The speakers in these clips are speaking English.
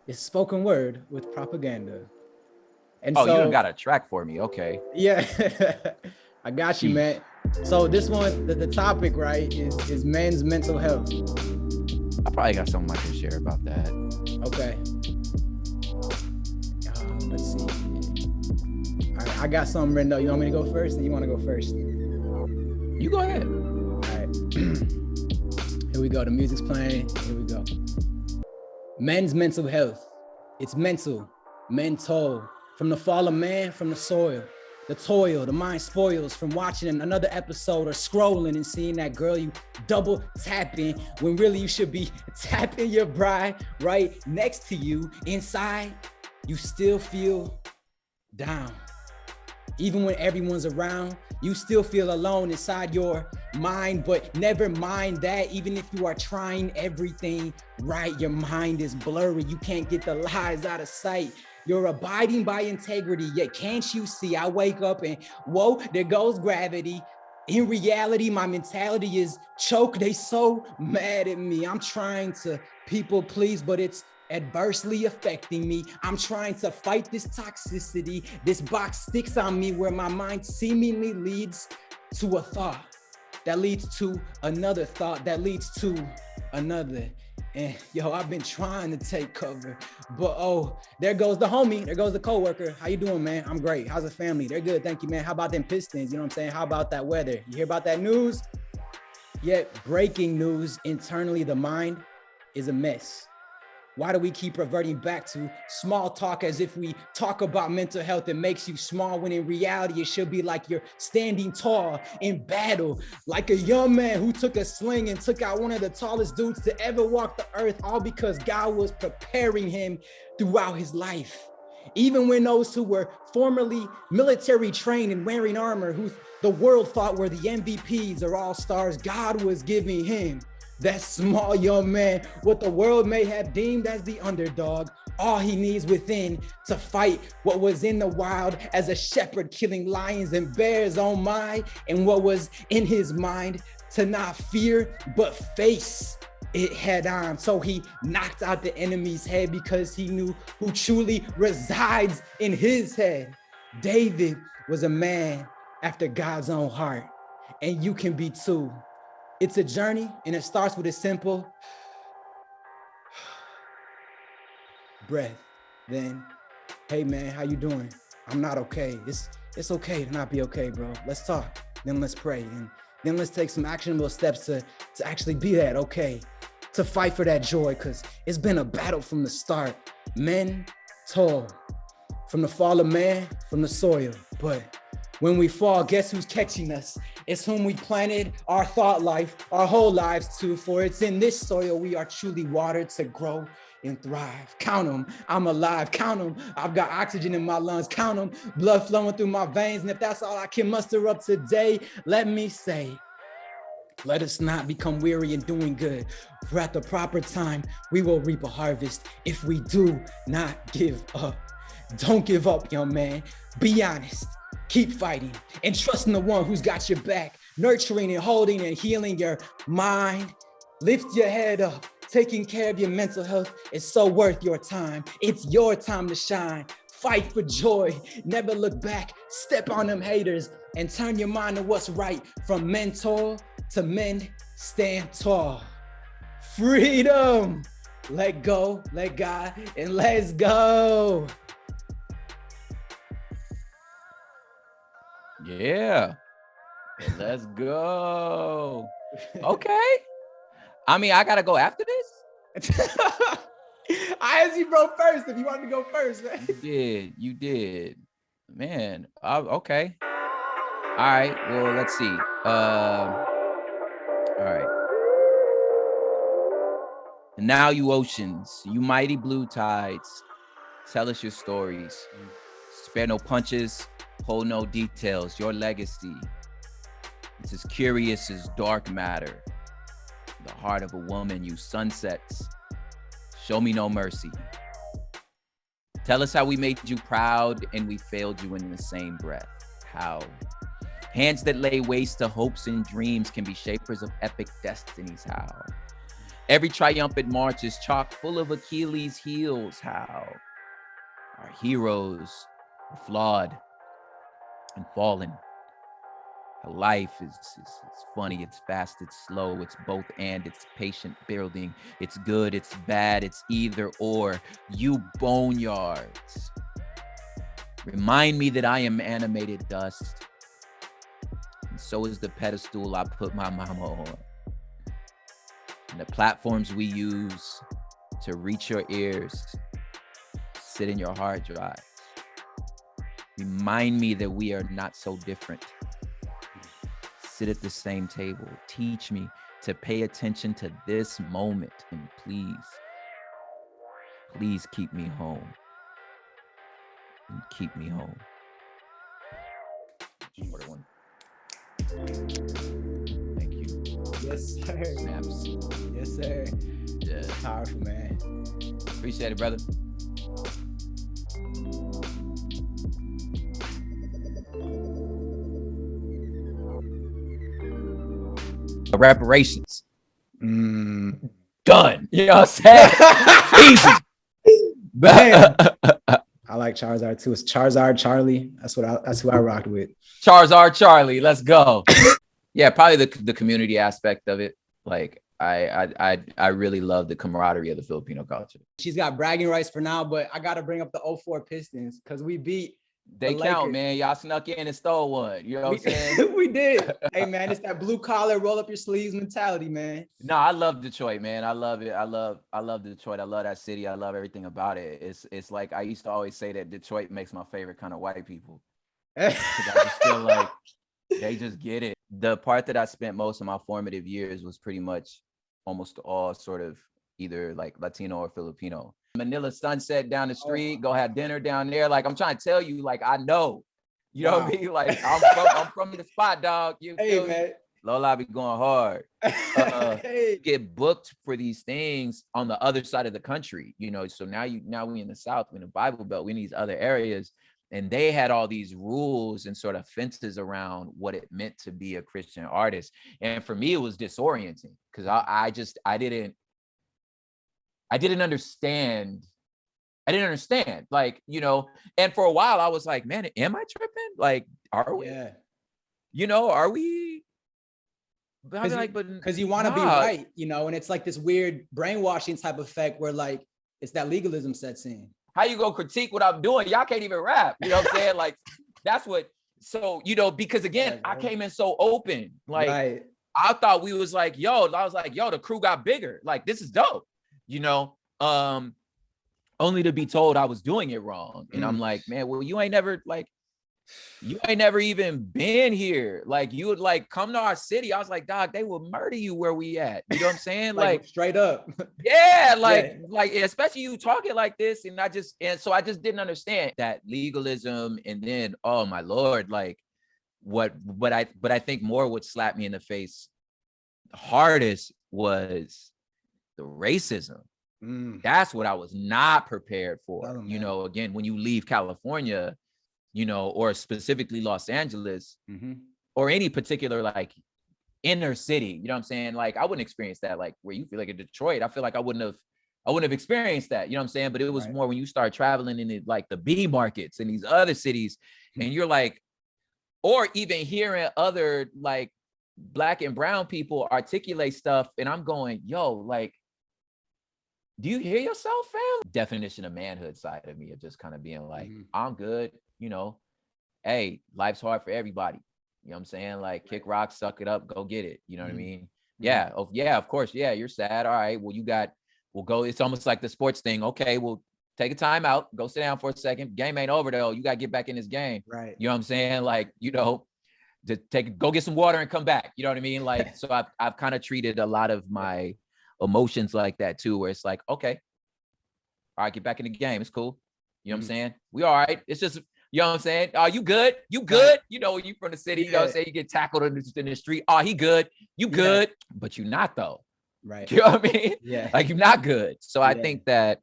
It's spoken word with propaganda. And Oh, you don't so, got a track for me. Okay. yeah, I got you, Sheesh. man. So this one, the topic, right, is men's mental health. I probably got something I can share about that. Okay. Let's see. All right, I got something written up. You want me to go first, or you want to go first? You go ahead. All right. Here we go. The music's playing. Here we go. Men's mental health. It's mental, mental. From the fall of man, from the soil, the toil, the mind spoils from watching another episode or scrolling and seeing that girl you double tapping when really you should be tapping your bride right next to you. Inside, you still feel down. Even when everyone's around, you still feel alone inside your mind, but never mind that. Even if you are trying everything right, your mind is blurry. You can't get the lies out of sight. You're abiding by integrity, yet can't you see? I wake up and whoa, there goes gravity. In reality, my mentality is choke. They so mad at me. I'm trying to people please, but it's adversely affecting me. I'm trying to fight this toxicity. This box sticks on me where my mind seemingly leads to a thought that leads to another thought that leads to another. And yo, I've been trying to take cover, but oh, there goes the homie, there goes the coworker. How you doing, man? I'm great. How's the family? They're good, thank you, man. How about them Pistons? You know what I'm saying? How about that weather? You hear about that news? Yet breaking news internally, the mind is a mess. Why do we keep reverting back to small talk as if we talk about mental health? It makes you small when in reality, it should be like you're standing tall in battle, like a young man who took a sling and took out one of the tallest dudes to ever walk the earth, all because God was preparing him throughout his life. Even when those who were formerly military trained and wearing armor, who the world thought were the MVPs or all-stars, God was giving him that small young man, what the world may have deemed as the underdog, all he needs within to fight what was in the wild as a shepherd killing lions and bears on my, and what was in his mind to not fear, but face it head on. So he knocked out the enemy's head because he knew who truly resides in his head. David was a man after God's own heart, and you can be too. It's a journey, and it starts with a simple breath. Then, hey man, how you doing? I'm not okay. It's okay to not be okay, bro. Let's talk. Then let's pray, and then let's take some actionable steps to actually be that okay, to fight for that joy, because it's been a battle from the start. Men toil from the fall of man, from the soil, but when we fall, guess who's catching us? It's whom we planted our thought life, our whole lives to, for it's in this soil we are truly watered to grow and thrive. Count them, I'm alive. Count them, I've got oxygen in my lungs. Count them, blood flowing through my veins. And if that's all I can muster up today, let me say, let us not become weary in doing good, for at the proper time, we will reap a harvest if we do not give up. Don't give up, young man. Be honest. Keep fighting and trusting the one who's got your back, nurturing and holding and healing your mind. Lift your head up. Taking care of your mental health is so worth your time. It's your time to shine. Fight for joy. Never look back. Step on them haters and turn your mind to what's right. From mentor to men, stand tall. Freedom. Let go, let God, and let's go. Yeah. Let's go. Okay. I mean, I gotta go after this. I asked you, bro, first. If you wanted to go first, man. You did, man. Okay. All right. Well, let's see. All right. And now, you oceans, you mighty blue tides, tell us your stories. Spare no punches, hold no details. Your legacy, it's as curious as dark matter. The heart of a woman, you sunsets. Show me no mercy. Tell us how we made you proud and we failed you in the same breath. How hands that lay waste to hopes and dreams can be shapers of epic destinies. How Every triumphant march is chock full of Achilles' heels. How our heroes are flawed and fallen. Life is funny, it's fast, it's slow, it's both and, it's patient building, it's good, it's bad, it's either or. You boneyards, remind me that I am animated dust, and so is the pedestal I put my mama on, and the platforms we use to reach your ears sit in your hard drives. Remind me that we are not so different. Sit at the same table. Teach me to pay attention to this moment. And please keep me home. And keep me home. Shorter one. Thank you. Yes, sir. Snaps. Yes, sir. Yeah. Powerful, man. Appreciate it, brother. Reparations. Done. You know what I'm saying? Easy. Bam. I like Charizard too. It's Charizard Charlie. That's who I rocked with. Charizard Charlie. Let's go. Yeah, probably the community aspect of it. Like I really love the camaraderie of the Filipino culture. She's got bragging rights for now, but I gotta bring up the 04 Pistons because we beat. They count, man. Y'all snuck in and stole one. You know what I'm saying? We did. Hey, man, it's that blue collar, roll up your sleeves mentality, man. No, I love Detroit, man. I love it. I love Detroit. I love that city. I love everything about it. It's like I used to always say that Detroit makes my favorite kind of white people. I just feel like they just get it. The part that I spent most of my formative years was pretty much almost all sort of either like Latino or Filipino. Manila Sunset down the street, go have dinner down there. Like I'm trying to tell you, like I know, you know what I mean? Like I'm from the spot, dog. You feel me? Lola be going hard. Get booked for these things on the other side of the country, you know. So now we in the South, we in the Bible Belt, we in these other areas, and they had all these rules and sort of fences around what it meant to be a Christian artist. And for me, it was disorienting because I didn't understand. Like, you know, and for a while I was like, man, am I tripping? Like, are we? Yeah. You know, are we? Because you want to be right, you know, and it's like this weird brainwashing type of effect where like it's that legalism sets in. How you gonna critique what I'm doing? Y'all can't even rap. You know what I'm saying? Like, that's what. So, you know, because again, I came in so open. Like, I thought we was like, the crew got bigger. Like, this is dope. You know, only to be told I was doing it wrong. And I'm like, man, well, you ain't never even been here. Like, you would like come to our city. I was like, dog, they will murder you where we at. You know what I'm saying? like straight up. Yeah, like especially you talking like this. And so I just didn't understand that legalism. And then, oh my Lord, like but I think more what slapped me in the face hardest was the racism. That's what I was not prepared for. You know, again, when you leave California, you know, or specifically Los Angeles, or any particular like inner city, you know what I'm saying? Like I wouldn't experience that, like where you feel like in Detroit. I feel like I wouldn't have experienced that, you know what I'm saying? But it was more when you start traveling in like the B markets and these other cities, and you're like, or even hearing other like Black and brown people articulate stuff, and I'm going, yo, like, do you hear yourself, fam? Definition of manhood side of me of just kind of being like, I'm good, you know, hey, life's hard for everybody. You know what I'm saying? Like, kick rocks, suck it up, go get it. You know what I mean? Yeah. Oh, yeah, of course. Yeah, you're sad. All right. Well, we'll go. It's almost like the sports thing. Okay, we'll take a time out, go sit down for a second. Game ain't over though. You got to get back in this game. Right. You know what I'm saying? Like, you know, go get some water and come back. You know what I mean? Like, so I've kind of treated a lot of my emotions like that too, where it's like, okay, all right, get back in the game. It's cool. You know what I'm saying? We all right. It's just, you know what I'm saying? Oh, you good? You good? You know, you from the city, you know what I'm saying? You get tackled in the street. Oh, he good. You good. But you not though. Right. You know what I mean? Yeah. Like you're not good. So I think that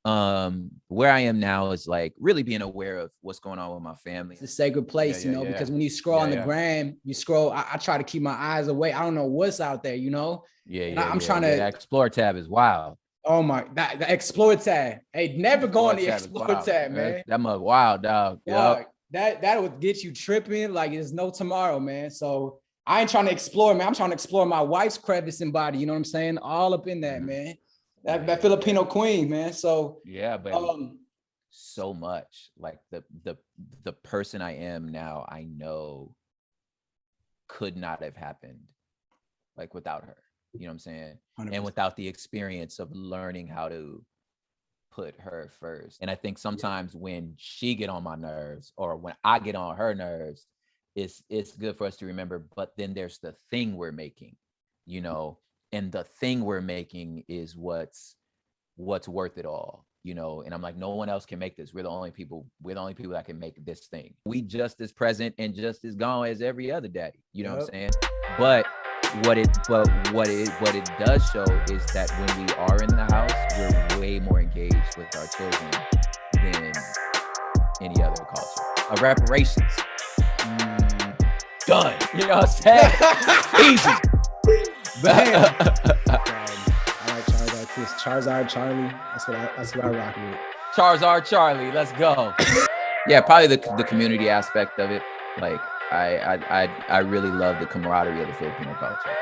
Where I am now is like really being aware of what's going on with my family. It's a sacred place, you know, because when you scroll on the gram, you scroll, I try to keep my eyes away. I don't know what's out there, you know? I'm trying to. That explore tab is wild. Oh my, the explore tab. Hey, never go on the explore tab, man. That mug wild, dog. Yep. That would get you tripping like there's no tomorrow, man. So I ain't trying to explore, man. I'm trying to explore my wife's crevice and body. You know what I'm saying? All up in that, man. That Filipino queen, man. So yeah, baby. So much like the person I am now, I know could not have happened like without her. You know what I'm saying? 100%. And without the experience of learning how to put her first. And I think sometimes when she get on my nerves or when I get on her nerves, it's good for us to remember, but then there's the thing we're making, you know, and the thing we're making is what's worth it all, you know. And I'm like, no one else can make this. We're the only people that can make this thing. We just as present and just as gone as every other daddy, you know what I'm saying? But what it does show is that when we are in the house, we're way more engaged with our children than any other culture. Reparations, done. You know what I'm saying? Easy. I like Charizard Charlie. That's what I rock with. Charizard Charlie, let's go. Yeah, probably the community aspect of it. Like I really love the camaraderie of the Filipino culture.